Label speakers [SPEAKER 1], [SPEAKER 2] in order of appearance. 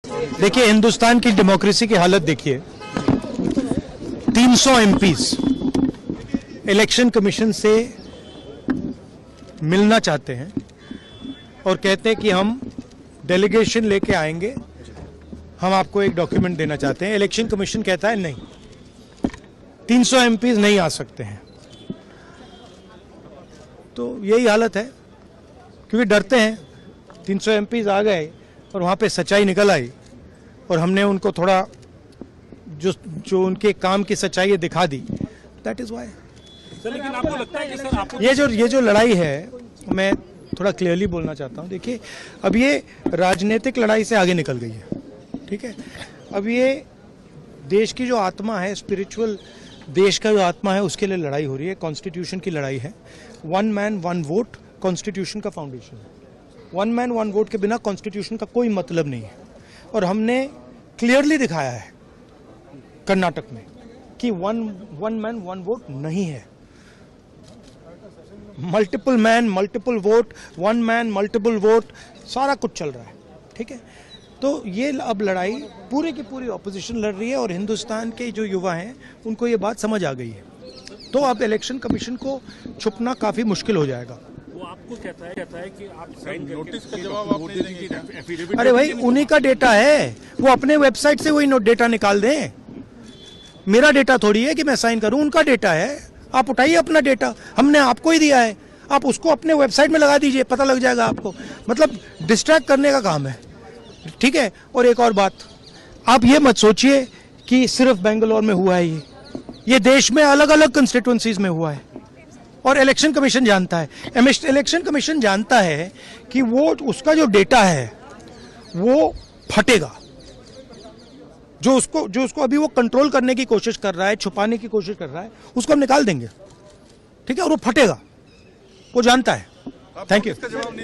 [SPEAKER 1] देखिए, हिंदुस्तान की डेमोक्रेसी की हालत देखिए। 300 एमपीज इलेक्शन कमीशन से मिलना चाहते हैं और कहते हैं कि हम डेलीगेशन लेके आएंगे, हम आपको एक डॉक्यूमेंट देना चाहते हैं। इलेक्शन कमीशन कहता है नहीं, 300 एमपीज नहीं आ सकते हैं। तो यही हालत है, क्योंकि डरते हैं। 300 एमपीज आ गए और वहाँ पे सच्चाई निकल आई और हमने उनको थोड़ा जो उनके काम की सच्चाई है दिखा दी। That is why.
[SPEAKER 2] लेकिन आपको लगता है कि सर आपको
[SPEAKER 1] ये जो लड़ाई है, मैं थोड़ा क्लियरली बोलना चाहता हूँ। देखिए, अब ये राजनीतिक लड़ाई से आगे निकल गई है, ठीक है। अब ये देश की जो आत्मा है, स्पिरिचुअल देश का जो आत्मा है, उसके लिए लड़ाई हो रही है। कॉन्स्टिट्यूशन की लड़ाई है। 1 मैन 1 वोट कॉन्स्टिट्यूशन का फाउंडेशन है। 1 मैन 1 वोट के बिना कॉन्स्टिट्यूशन का कोई मतलब नहीं है। और हमने क्लियरली दिखाया है कर्नाटक में कि 1 मैन 1 वोट नहीं है। Multiple man multiple vote, 1 man multiple vote, सारा कुछ चल रहा है, ठीक है। तो ये अब लड़ाई पूरी की पूरी ऑपोजिशन लड़ रही है और हिंदुस्तान के जो युवा हैं उनको ये बात समझ आ गई है। तो अब इलेक्शन कमीशन को छुपना काफी मुश्किल हो जाएगा।
[SPEAKER 2] वो आपको कहता है कि आप साइन नोटिस का जवाब आपने नहीं दिया।
[SPEAKER 1] अरे भाई, उन्हीं का डेटा है, वो अपने वेबसाइट से वही डेटा निकाल दें। मेरा डेटा थोड़ी है कि मैं साइन करूं, उनका डेटा है। आप उठाइए अपना डेटा, हमने आपको ही दिया है, आप उसको अपने वेबसाइट में लगा दीजिए, पता लग जाएगा आपको। मतलब डिस्ट्रैक्ट करने का काम है, ठीक है। और एक और बात, आप ये मत सोचिए कि सिर्फ बेंगलोर में हुआ है। ये देश में अलग अलग कंस्टिट्यूएंसीज में हुआ है और इलेक्शन कमीशन जानता है। इलेक्शन कमीशन जानता है कि वो उसका जो डेटा है वो फटेगा। जो उसको अभी वो कंट्रोल करने की कोशिश कर रहा है, छुपाने की कोशिश कर रहा है, उसको हम निकाल देंगे, ठीक है। और वो फटेगा, वो जानता है। Thank you.